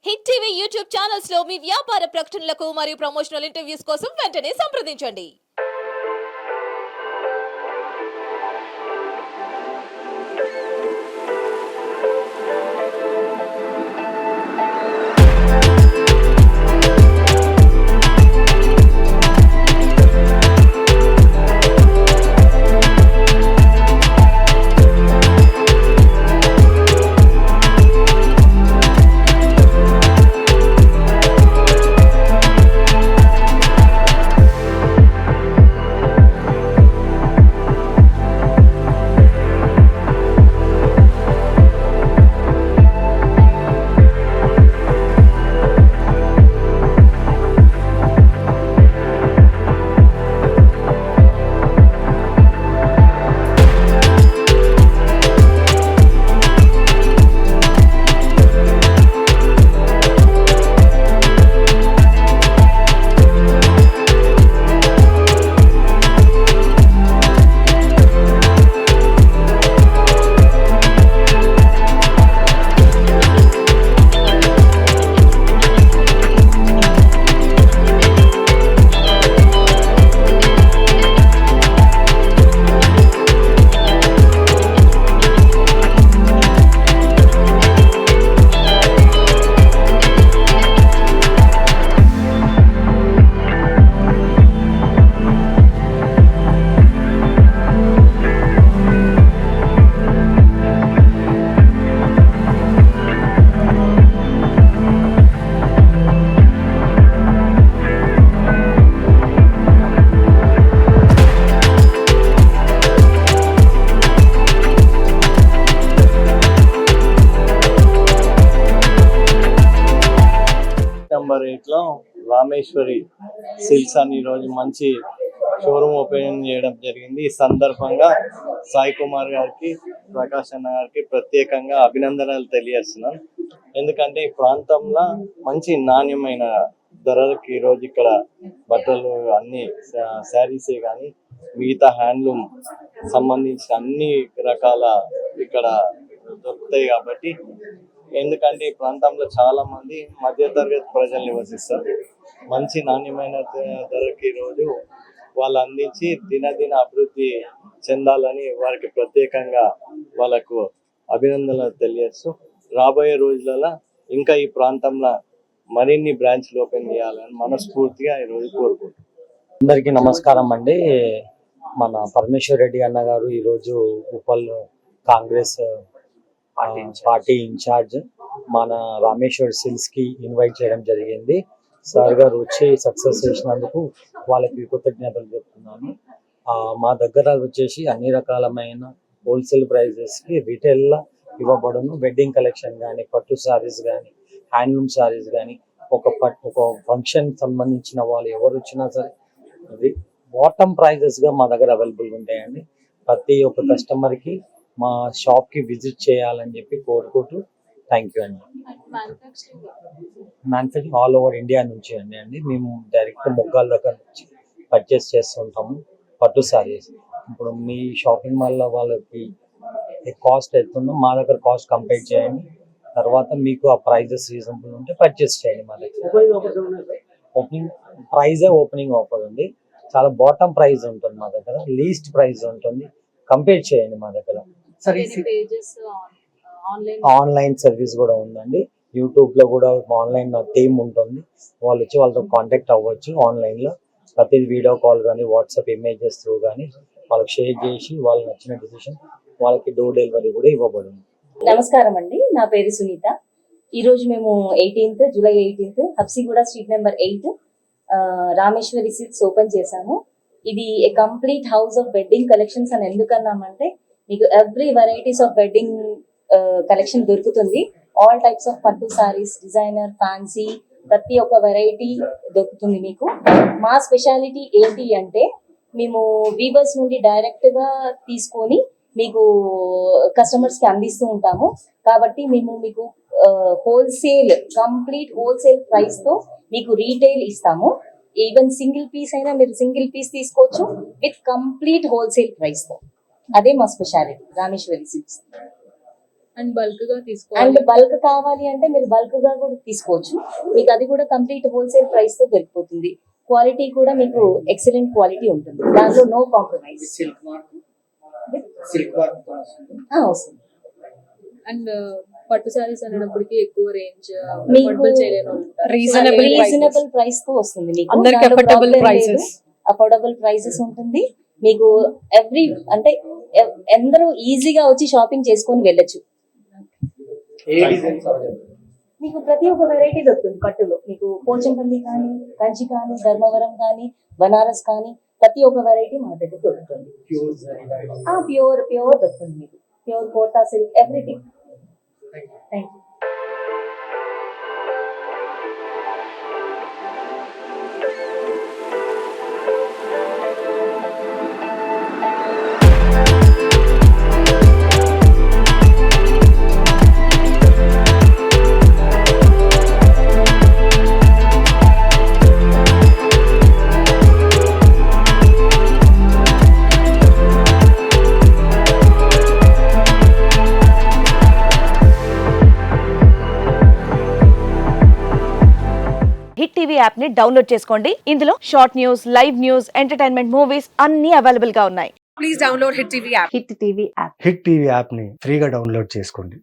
Hit TV YouTube channels లో మీ వ్యాపార ప్రకటనలకు మరియు ప్రమోషనల్ ఇంటర్వ్యూస్ కోసం వెంటనే సంప్రదించండి. నెంబర్ 8 లో రామేశ్వరి సిల్క్స్ అని ఈరోజు మంచి షోరూమ్ ఓపెన్ చేయడం జరిగింది. ఈ సందర్భంగా సాయి కుమార్ గారికి, ప్రకాష్ అన్న గారికి ప్రత్యేకంగా అభినందనలు తెలియజేస్తున్నాం. ఎందుకంటే ఈ ప్రాంతంలో మంచి నాణ్యమైన ధరలకి ఈరోజు ఇక్కడ బట్టలు అన్ని శారీసే కానీ మిగతా హ్యాండ్లూమ్ సంబంధించిన అన్ని రకాల ఇక్కడ దొరుకుతాయి. కాబట్టి ఎందుకంటే ఈ ప్రాంతంలో చాలా మంది మధ్యతరగతి ప్రజలు నివసిస్తారు. మంచి నాణ్యమైన ధరకి రోజు వాళ్ళు అందించి దినదిన అభివృద్ధి చెందాలని వారికి ప్రత్యేకంగా వాళ్ళకు అభినందనలు తెలియజేస్తూ రాబోయే రోజులలో ఇంకా ఈ ప్రాంతంలో మరిన్ని బ్రాంచ్లు ఓపెన్ చేయాలని మనస్ఫూర్తిగా ఈరోజు కోరుకుంటున్నాం. అందరికీ నమస్కారం అండి. మన పరమేశ్వర్ రెడ్డి అన్న గారు ఈరోజు ఉప్పల్ కాంగ్రెస్ పార్టీ ఇన్ఛార్జ్ మన రామేశ్వర్ సిల్క్స్ కి ఇన్వైట్ చేయడం జరిగింది. సార్ గారు వచ్చి సక్సెస్ చేసినందుకు వాళ్ళకి కృతజ్ఞతలు చెప్తున్నాను. మా దగ్గర వచ్చేసి అన్ని రకాలమైన హోల్సేల్ ప్రైజెస్ కి రిటైల్ లా ఇవ్వబడును. వెడ్డింగ్ కలెక్షన్ కానీ, పట్టు సారీస్ కానీ, హ్యాండ్లూమ్ సారీస్ కానీ, ఒక ఫంక్షన్ సంబంధించిన వాళ్ళు ఎవరు వచ్చినా సరే బాటమ్ ప్రైజెస్ గా మా దగ్గర అవైలబుల్ ఉంటాయండి. ప్రతి ఒక్క కస్టమర్ కి మా షాప్ కి విజిట్ చేయాలని చెప్పి కోరుకుంటూ థ్యాంక్ యూ అండి. మ్యానుఫ్యాక్చరింగ్ ఆల్ ఓవర్ ఇండియా నుంచి అండి. మేము డైరెక్ట్ మొగ్గాల దగ్గర నుంచి పర్చేస్ చేస్తుంటాము పట్టు సారీస్. ఇప్పుడు మీ షాపింగ్ మాల్ వాళ్ళకి కాస్ట్ అవుతుందో మా దగ్గర కాస్ట్ కంపేర్ చేయండి. తర్వాత మీకు ఆ ప్రైజెస్ రీజనబుల్ ఉంటే పర్చేస్ చేయండి. మా దగ్గర ఓపెనింగ్ ఆఫర్ ఉంది. చాలా బాటమ్ ప్రైస్ ఉంటుంది మా దగ్గర, లీస్ట్ ప్రైస్ ఉంటుంది. కంపేర్ చేయండి మా దగ్గర. ఆన్లైన్ సర్వీస్ కూడా ఉందండి. యూట్యూబ్ లో కూడా ఆన్లైన్ టీమ్ ఉంటుంది. వాళ్ళు వచ్చి వాళ్ళతో కాంటాక్ట్ అవ్వచ్చు. ఆన్లైన్ లో ప్రతి వీడియో కాల్ కానీ, వాట్సాప్ ఇమేజెస్ త్రూ కానీ వాళ్ళకి షేర్ చేసి వాళ్ళకి నచ్చిన డిసిషన్ వాళ్ళకి డోర్ డెలివరీ కూడా ఇవ్వబడుతుంది. నమస్కారం అండి, నా పేరు సునీత. ఈ రోజు మేము July 18 Habsiguda street number 8 Rameshwari silks open చేశాము. ఇది ఏ complete house of wedding collections అని ఎందుకన్నామంటే మీకు every varieties of wedding collection దొరుకుతుంది. ఆల్ టైప్స్ ఆఫ్ పట్టు సారీస్, డిజైనర్, ఫ్యాన్సీ, ప్రతి ఒక్క వెరైటీ దొరుకుతుంది మీకు. మా స్పెషాలిటీ ఏంటి అంటే మేము వీవర్స్ నుండి డైరెక్ట్ గా తీసుకొని మీకు కస్టమర్స్ కి అందిస్తూ ఉంటాము. కాబట్టి మేము మీకు కంప్లీట్ హోల్సేల్ ప్రైస్ తో మీకు రీటైల్ ఇస్తాము. ఈవెన్ సింగిల్ పీస్ అయినా మీరు సింగిల్ పీస్ తీసుకోవచ్చు విత్ కంప్లీట్ హోల్సేల్ ప్రైస్ తో. అదే మా speciality Rameshwari silks. And bulk గా అండ్ తీసుకోవాలి. బల్క్ కావాలి అంటే మీరు బల్క్ గా కూడా తీసుకోవచ్చు. మీకు అది కూడా కంప్లీట్ హోల్సేల్ ప్రైస్ తో దొరికిపోతుంది. క్వాలిటీ కూడా మీకు ఎక్సలెంట్ క్వాలిటీ ఉంటుంది, దాంట్లో నో కాంప్రమైజ్. వస్తుంది. అండ్ పట్టు సారీస్ అనేటప్పటికి ఎక్కువ రేంజ్ మీకు అఫోర్డబుల్ చేయలేని వాళ్ళు ఉంటారు. Reasonable రీజనబుల్ ప్రైస్ తో వస్తుంది మీకు. అందరికి affordable prices. అఫోర్డబుల్ ప్రైసెస్ ఉంటుంది మీకు. ఎవ్రీ అంటే అందరూ ఈజీగా వచ్చి షాపింగ్ చేసుకొని వెళ్ళొచ్చు. మీకు ప్రతి ఒక్క వెరైటీ దొరుకుతుంది పట్టులో. మీకు పోచంపల్లి కానీ, కంచి కానీ, ధర్మవరం కానీ, బనారస్ కానీ ప్రతి ఒక్క వెరైటీ మన దగ్గర దొరుకుతుంది. ప్యూర్ దొరుకుతుంది మీకు. Pure Kota silk everything. Thank you. Hit TV app ని డౌన్లోడ్ చేసుకోండి. ఇందులో short news, live news, entertainment movies అన్ని అవైలబుల్ గా ఉన్నాయి. Please download Hit TV app. Hit TV app. Hit TV యాప్ని ఫ్రీగా డౌన్లోడ్ చేసుకోండి.